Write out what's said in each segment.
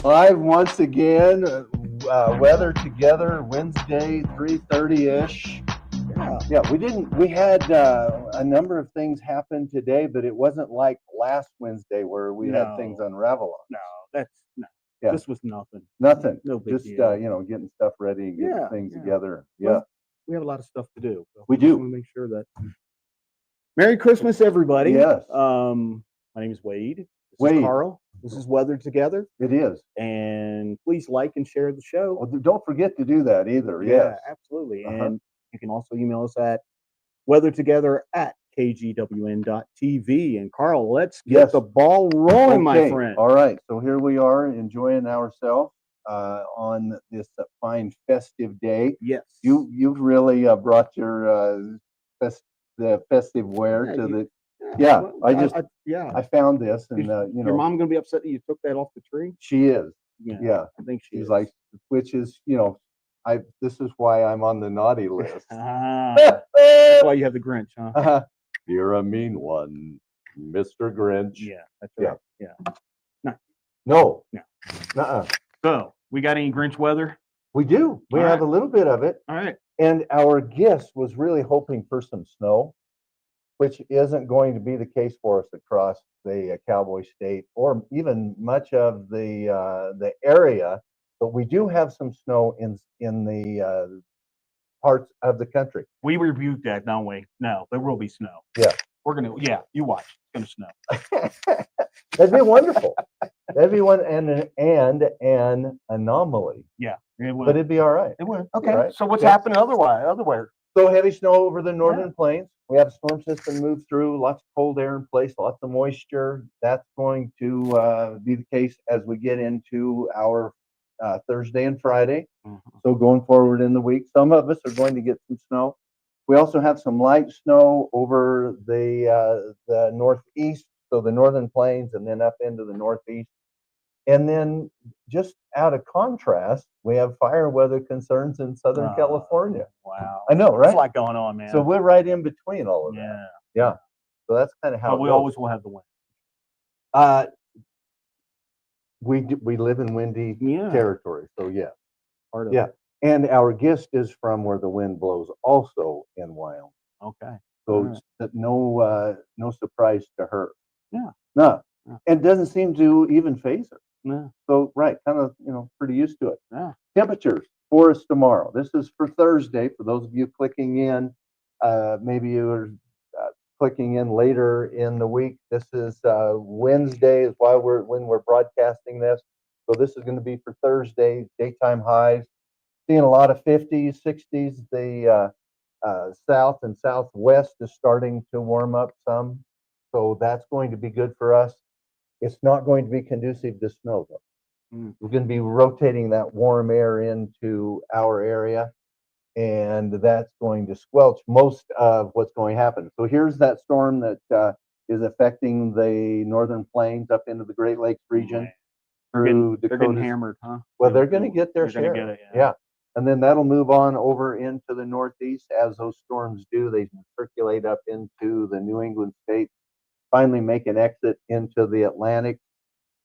Live once again, weather together, Wednesday, 3:30-ish. Yeah, we had a number of things happen today, but it wasn't like last Wednesday where we had things unravel on. No. Yeah. This was nothing. Nothing. No big Just, deal. getting stuff ready and getting things together. Yeah. Well, we have a lot of stuff to do. So We do. want to make sure that. Merry Christmas, everybody. Yes. My name is Wade. This Wade. is Carl. This is Weather Together. It is. And please like and share the show. Well, don't forget to do that either. Yeah, Yes. absolutely. And you can also email us at weathertogether@kgwn.tv. And Carl, let's get the ball rolling, my friend. All right. So here we are enjoying ourselves on this fine festive day. Yes. You've really brought your the festive wear to the. Yeah, well, I found this, and your mom gonna be upset that you took that off the tree? She is. Yeah, I think she's like, which is this is why I'm on the naughty list. That's why you have the Grinch, huh? You're a mean one, Mr. Grinch. Yeah, that's right. Yeah. No. So, we got any Grinch weather? We do. We have a little bit of it. All right. And our guest was really hoping for some snow, which isn't going to be the case for us across the Cowboy State or even much of the area. But we do have some snow in the parts of the country. We rebuked that, don't we? No, there will be snow. Yeah. We're going to, you watch. It's going to snow. That'd be wonderful. That'd be one and an anomaly. Yeah, it would. But it'd be all right. It would. Okay. Right? So what's happening otherwise? So heavy snow over the northern plains. We have a storm system move through, lots of cold air in place, lots of moisture. That's going to be the case as we get into our Thursday and Friday. Mm-hmm. So going forward in the week, some of us are going to get some snow. We also have some light snow over the northeast, so the northern plains, and then up into the northeast. And then, just out of contrast, we have fire weather concerns in Southern California. Wow. I know, right? There's a lot going on, man. So we're right in between all of that. Yeah. So that's kind of how we always will have the wind. We live in windy territory, so yeah. Part of it. And our guest is from where the wind blows, also in Wyoming. Okay. So no surprise to her. Yeah. No. And doesn't seem to even phase her. No. So kind of pretty used to it. Yeah. Temperatures for us tomorrow. This is for Thursday. For those of you clicking in, maybe you are clicking in later in the week. This is Wednesday is when we're broadcasting this. So this is going to be for Thursday. Daytime highs. Seeing a lot of 50s, 60s. The south and southwest is starting to warm up some. So that's going to be good for us. It's not going to be conducive to snow, though. We're going to be rotating that warm air into our area, and that's going to squelch most of what's going to happen. So here's that storm that is affecting the northern plains up into the Great Lakes region. They're getting hammered, huh? Well, they're going to get their share. Yeah. And then that'll move on over into the northeast. As those storms do, they circulate up into the New England states, finally make an exit into the Atlantic,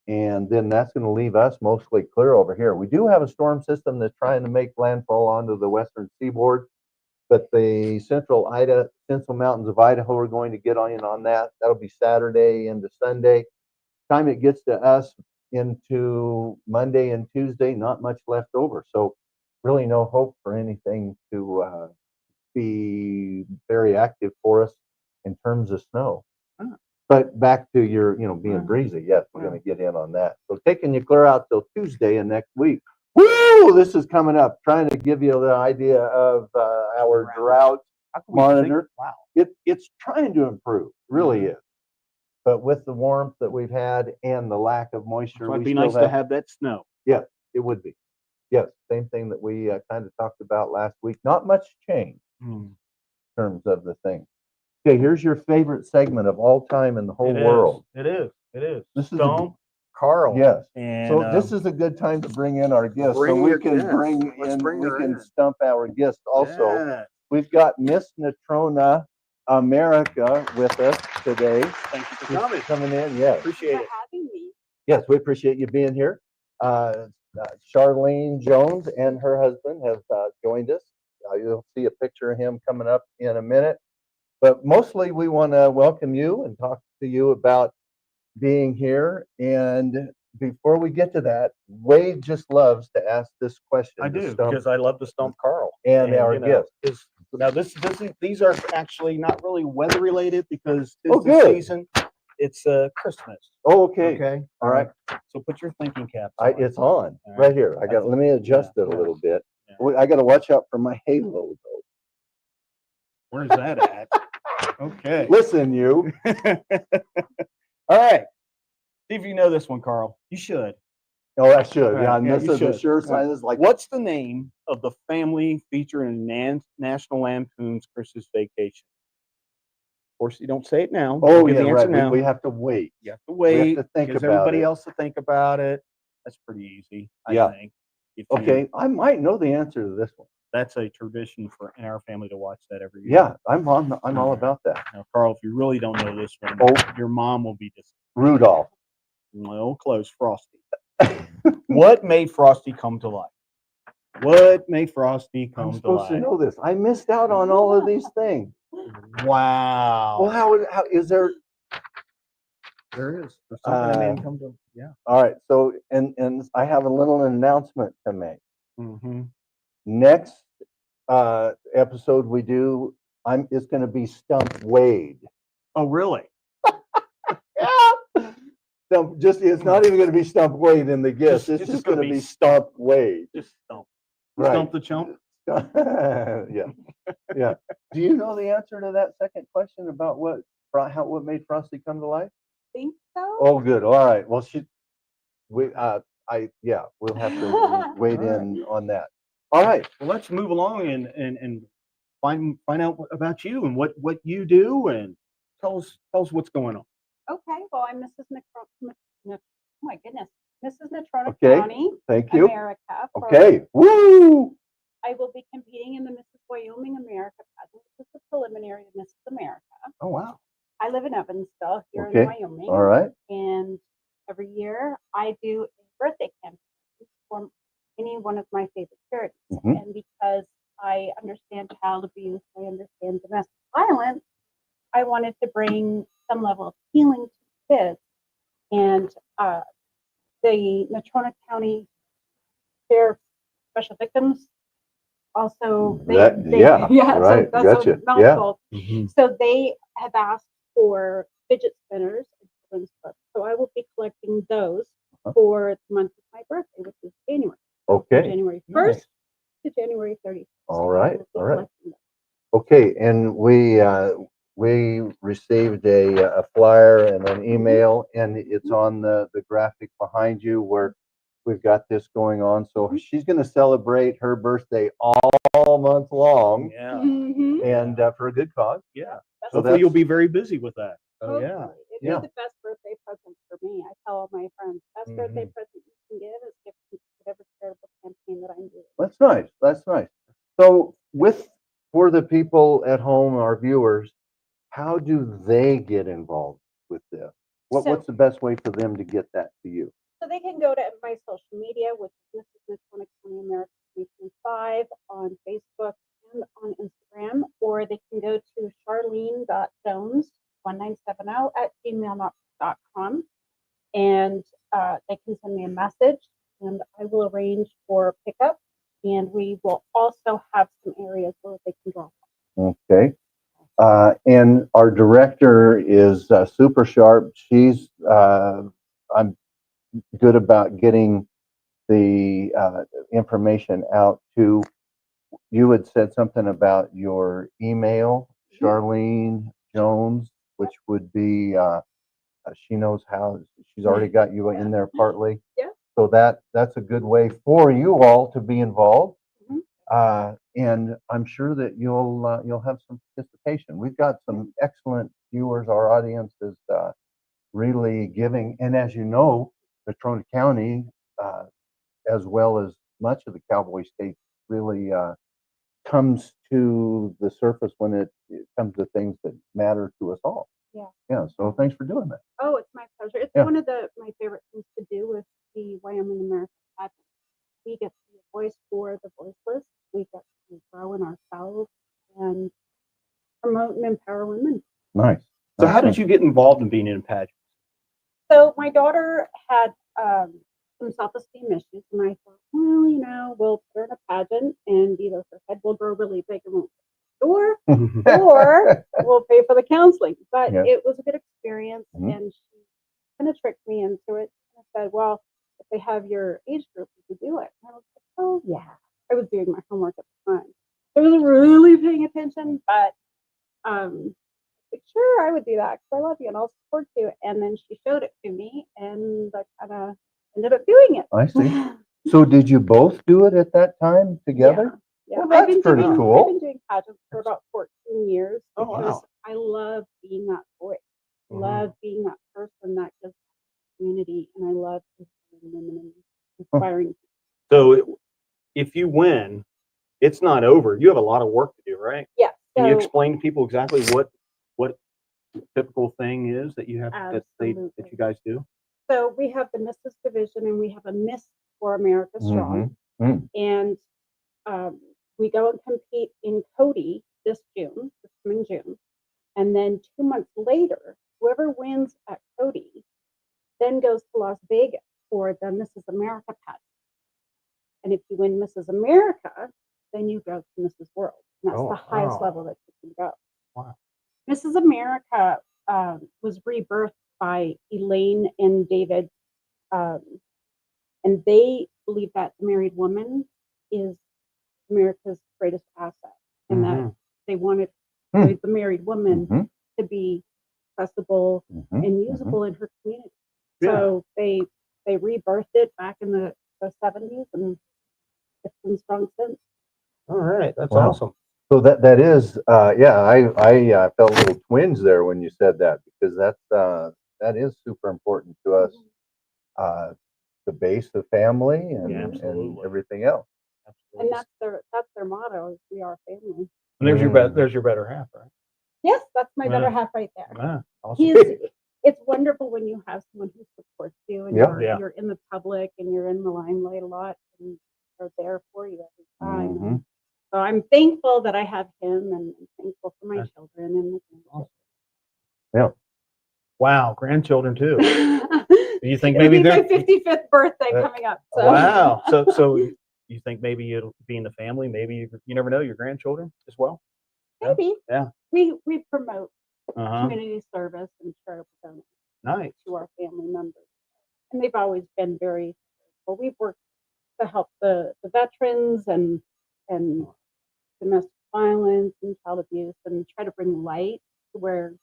and then that's going to leave us mostly clear over here. We do have a storm system that's trying to make landfall onto the western seaboard, but the central mountains of Idaho are going to get on that. That'll be Saturday into Sunday. Time it gets to us into Monday and Tuesday, not much left over. So really no hope for anything to be very active for us in terms of snow. But back to your, being breezy. Yes, we're going to get in on that. So taking you clear out till Tuesday and next week. Woo! This is coming up. Trying to give you the idea of our drought monitor. Wow. It's trying to improve. It really is. But with the warmth that we've had and the lack of moisture, it'd be nice to have that snow. Yeah, it would be. Yes, same thing that we kind of talked about last week. Not much change in terms of the thing. Okay, here's your favorite segment of all time in the whole world. It is. This is Carl. Yes. And so this is a good time to bring in our guest, so we can stump our guest also. Yeah. We've got Miss Natrona America with us today. Thank you for coming in. Yes. Appreciate it. Having me. Yes, we appreciate you being here. Charlene Jones and her husband have joined us. You'll see a picture of him coming up in a minute. But mostly we want to welcome you and talk to you about being here. And before we get to that, Wade just loves to ask this question. I do, because I love to stump Carl. And our guests. Now, these are actually not really weather related because it's the good. season. It's Christmas. Oh, okay. Okay. All right. So put your thinking caps on. It's on right here. Let me adjust it a little bit. Yeah. I got to watch out for my halo though. Where's that at? Okay. Listen, you. All right. See if you know this one, Carl. You should. Oh, I should. Right. Yeah, Yeah, this you is the should. sure sign. Is like, what's the name of the family featured in National Lampoon's Christmas Vacation? Of course, you don't say it now. oh Give yeah, the answer right. now. We have to wait. You have to wait. We have to think gives about everybody it. else to think about it. That's pretty easy, I Yeah. think. Okay, I might know the answer to this one. That's a tradition in our family to watch that every year. Yeah, I'm all about that. Now, Carl, if you really don't know this one, your mom will be disappointed. Rudolph. Well, close. Frosty. What made Frosty come to life? What made Frosty come I'm to supposed life? to know this. I missed out on all of these things. Wow. Well, how is there? There is. There's something that made him come to. Yeah. All right. So, and I have a little announcement to make. Mm-hmm. Next episode we do, it's going to be Stump Wade. Oh, really? Yeah. It's not even going to be Stump Wade in the guest. It's just going to be Stump Wade. Just stump. Right. Stump the chump. Yeah. Yeah. Do you know the answer to that second question about what made Frosty come to life? Think so. Oh, good. All right. Well, we'll have to wait in on that. All right. Well, let's move along and find out about you and what you do, and tell us what's going on. Okay. Well, I'm Mrs. Oh my goodness, Mrs. Natrona Okay. County, Thank you. America. Okay. Woo! I will be competing in the Mrs. Wyoming America pageant. This is the preliminary to Mrs. America. Oh wow. I live in Evansville here Okay. in Wyoming. All right. And every year I do a birthday campaign for any one of my favorite charities. Mhm. And because I understand child abuse, I understand domestic violence, I wanted to bring some level of healing to kids. And the Natrona County Fair Special Victims also, Right. so that's Gotcha. a mouthful. Mm-hmm. So they have asked for fidget spinners and children's books. So I will be collecting those for the month of my birthday, which is January. Okay. January 1st to January 30th. All right. All right. Them. Okay. And we received a flyer and an email, and it's on the graphic behind you where we've got this going on. So she's going to celebrate her birthday all month long. Yeah. Mm-hmm. And for a good cause. Yeah. So Hopefully you'll be very busy with that. Oh yeah. It'd be the best birthday present for me. I tell all my friends, best birthday present you can give is give to whatever charitable campaign that I'm doing. That's nice. That's nice. So for the people at home, our viewers, how do they get involved with this? What's the best way for them to get that to you? So they can go to my social media, which is Mrs. Natrona County America 325 on Facebook and on Instagram, or they can go to charlene.jones1970@gmail.com, and they can send me a message, and I will arrange for pickup, and we will also have some areas where they can drop off. Okay. And our director is super sharp. I'm good about getting the information out to. You had said something about your email, Charlene Jones, which would be she knows how. She's already got you in there partly. Yeah. So that's a good way for you all to be involved. And I'm sure that you'll have some participation. We've got some excellent viewers. Our audience is really giving, and as you know, Natrona County, as well as much of the Cowboy State, really comes to the surface when it comes to things that matter to us all. Yeah. So thanks for doing that. Oh, it's my pleasure. It's Yeah. one of my favorite things to do with the Wyoming American pageant. We get to be a voice for the voiceless. We get to grow in ourselves and promote and empower women. Nice. So how did you get involved in being in pageants? So my daughter had some self-esteem issues, and I thought, well, we'll put her in a pageant, and either her head will grow really big and won't door, or we'll pay for the counseling. But Yeah. it was a good experience, Mhm. and she kind of tricked me into it. I said, well, if they have your age group, you could do it. And I was like, oh, yeah. I was doing my homework at the time. I wasn't really paying attention, but like, sure, I would do that because I love you and I'll support you. And then she showed it to me, and I kind of ended up doing it. I see. So did you both do it at that time together? Yeah. Well, that's pretty cool. I've been doing pageants for about 14 years Oh, because wow. I love being that voice. I love being that person that gives community, and I love inspiring women and inspiring. So if you win, it's not over. You have a lot of work to do, right? Yeah. Can you So explain to people exactly what typical thing is that you have that Absolutely. you guys do? So we have the Mrs. Division, and we have a Miss for America Strong, and we go and compete in Cody this coming June, and then 2 months later, whoever wins at Cody then goes to Las Vegas for the Mrs. America pageant. And if you win Mrs. America, then you go to Mrs. World, and that's the highest level that you can go. Wow. Mrs. America was rebirthed by Elaine and David, and they believe that the married woman is America's greatest asset, and that they wanted the married woman to be accessible and usable in her community. So they rebirthed it back in the 70s, and it's been strong since. All right, that's Wow. awesome. So that is I felt little twinge there when you said that, because that is super important to us. The base of family and everything else. And that's their motto is we are family. And there's your better half, right? Yes, that's my better half right there. Yeah, awesome. It's wonderful when you have someone who supports you, and you're in the public and you're in the limelight a lot, and they're there for you every time. So I'm thankful that I have him, and I'm thankful for my children and Awesome. Yeah. Wow, grandchildren too. Do you think maybe my 55th birthday coming up? So. Wow. So you think maybe it'll be in the family? Maybe you never know, your grandchildren as well. Maybe. Yeah. We promote community service and charitable donations to our family members, and they've always been very. Well, we've worked to help the veterans and domestic violence and child abuse, and try to bring light to where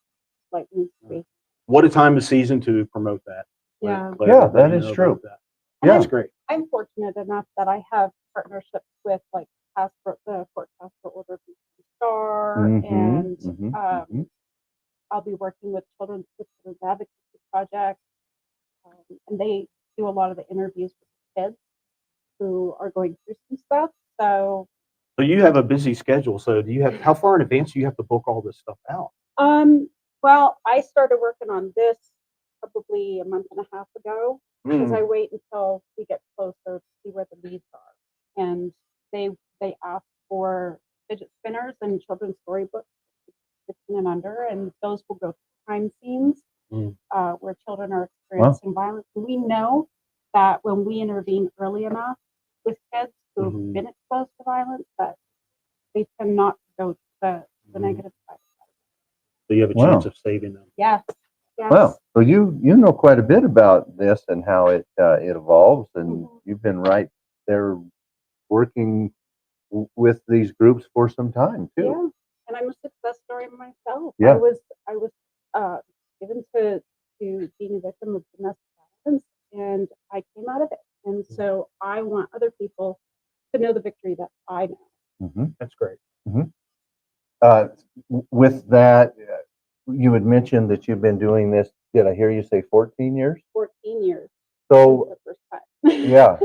light needs to be. What a time of season to promote that. Yeah. That is true. Yeah, that's great. I'm fortunate enough that I have partnerships with like the Court Passport Order of Star, and I'll be working with Children's Advocacy Project, and they do a lot of the interviews with kids who are going through some stuff. So you have a busy schedule. So how far in advance do you have to book all this stuff out? Well, I started working on this probably a month and a half ago, because I wait until we get closer to see where the leads are. And they ask for fidget spinners and children's storybooks, 16 and under, and those will go to crime scenes where children are experiencing violence. And we know that when we intervene early enough with kids who've been exposed to violence, that they tend not to go to the negative side. So you have a chance of saving them. Yes. Yes. Well, so you know quite a bit about this and how it evolves, and you've been right there working with these groups for some time too. Yeah, and I'm a success story myself. Yeah. I was given to being a victim of domestic violence, and I came out of it. And so I want other people to know the victory that I know. That's great. With that, you had mentioned that you've been doing this. Did I hear you say 14 years? 14 years. So, the first time. yeah,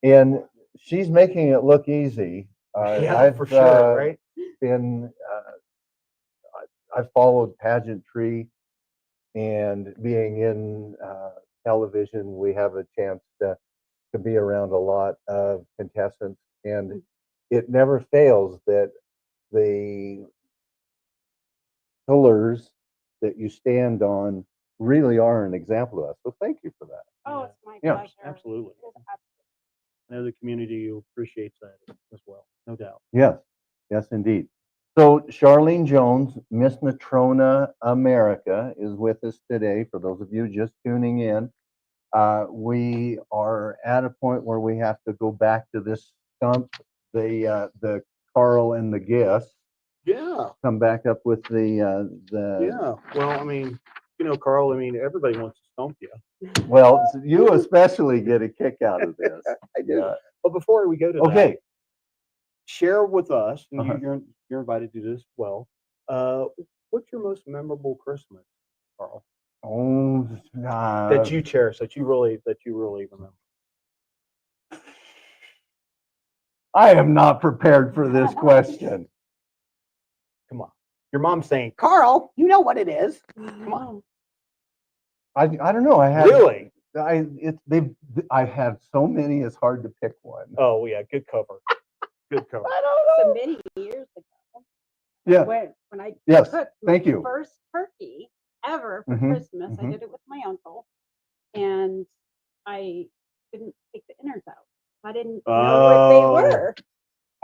and she's making it look easy. For sure, right? I followed pageantry, and being in television, we have a chance to be around a lot of contestants, and it never fails that the pillars that you stand on really are an example of that. So thank you for that. Oh, it's my Yeah, pleasure. absolutely. It is absolutely. I know the community appreciates that as well, no doubt. Yes, yes, indeed. So Charlene Jones, Miss Natrona America, is with us today. For those of you just tuning in, we are at a point where we have to go back to this stump, the Carl and the guest. Yeah, Come back up with the yeah. Well, I mean, Carl, I mean, everybody wants to stump you. Well, you especially get a kick out of this. I do. Yeah. But before we go to that, Okay. share with us, and Uh-huh. you're invited to do this as well. What's your most memorable Christmas, Carl? Oh, That you cherish, that you really remember. I am not prepared for this question. Come on. Your mom's saying, Carl, you know what it is. Come on. I don't know. I had Really? I've had so many. It's hard to pick one. Oh yeah, good cover. Good cover. I don't So know. many years ago. Yeah. When I Yes. cooked Thank my you. first turkey ever for Mhm, Christmas, I mhm. did it with my uncle, and I didn't take the innards out. I didn't know what they were,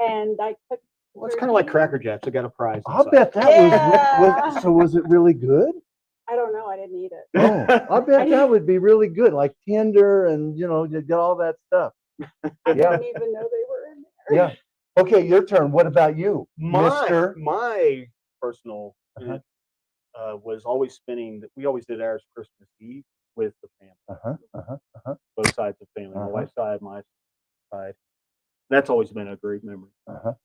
and I cooked. Well, it's kind of like turkey. Cracker Jacks. I got a prize. I'll inside. bet that Yeah. was. So was it really good? I don't know. I didn't eat it. Oh, I bet that would be really good, like tender, and you get all that stuff. I Yeah. didn't even know they were in there. Yeah. Okay, your turn. What about you, Mister? My personal Uh-huh. was always spending. We always did ours Christmas Eve with the family, both sides of the family, my wife's side, my side. That's always been a great memory. So,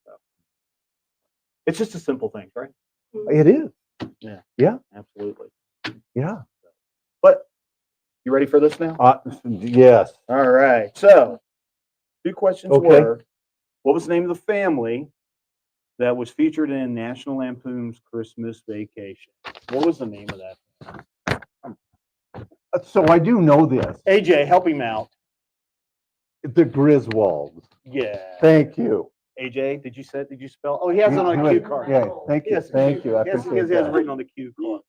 it's just a simple thing, right? It is. Yeah. Yeah. Absolutely. Yeah. But you ready for this now? Yes. All right. So, two questions Okay. were: what was the name of the family that was featured in National Lampoon's Christmas Vacation? What was the name of that? So I do know this. AJ, help him out. The Griswolds. Yeah. Thank you. AJ, did you spell? Oh, he has it on a cue card. Yeah. Thank you. Yes, Thank you. I Yes, appreciate he has it that. written on the cue card.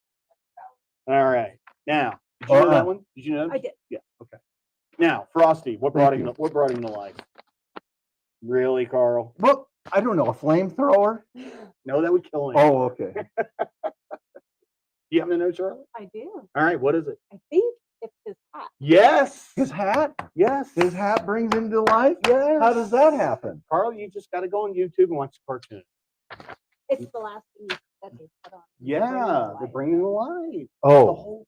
All right. Now, did you know that one? Did you know? I did. Yeah. Okay. Now, Frosty, what brought Thank him? you. What brought him to life? Really, Carl? Well, I don't know. A flamethrower? No, that would kill him. Oh, okay. Do you happen to know, Charlotte? I do. All right. What is it? I think it's his hat. Yes. His hat? Yes. His hat brings him to life? Yes. How does that happen? Carl, you just got to go on YouTube and watch the cartoon. It's the last thing that they put on. Yeah, they're bringing to life. The Oh, whole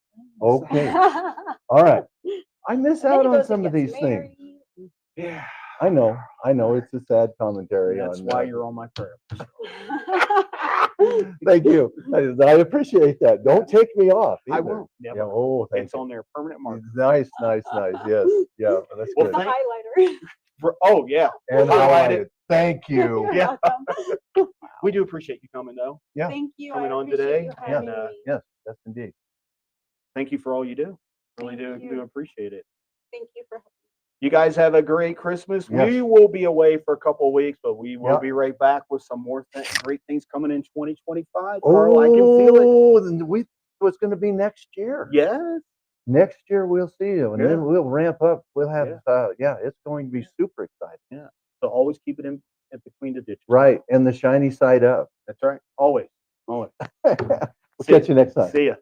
thing. okay. Life. All right. I miss And then out he on goes and some of gets these things. married. Yeah. I know. It's a sad commentary That's on why you're on my prayer. Thank you. I appreciate that. Don't take me off. I either. won't. Yeah. Never. Oh, thank It's you. on there, permanent marker. Nice. Yes. Yeah. That's Well, good. The highlighter. Oh yeah. And highlight highlighted. Thank you. You're Yeah. welcome. We do appreciate you coming though. Yeah. Thank you. Coming I on appreciate today, you Yeah. having me. Yes. Yes, indeed. Thank you for all you do. Really Thank do you. appreciate it. Thank you for You guys have a great Christmas. Yes. We will be away for a couple of weeks, but we will Yep. be right back with some more great things coming in 2025. Carl, I can feel it. Oh, then what's going to be next year? Yes. Next year we'll see you, and Yeah. then we'll ramp up. We'll have it's going to be super exciting. So always keep it in between the ditches. Right, and the shiny side up. That's right. Always. Always. We'll See ya. catch you next time. See ya.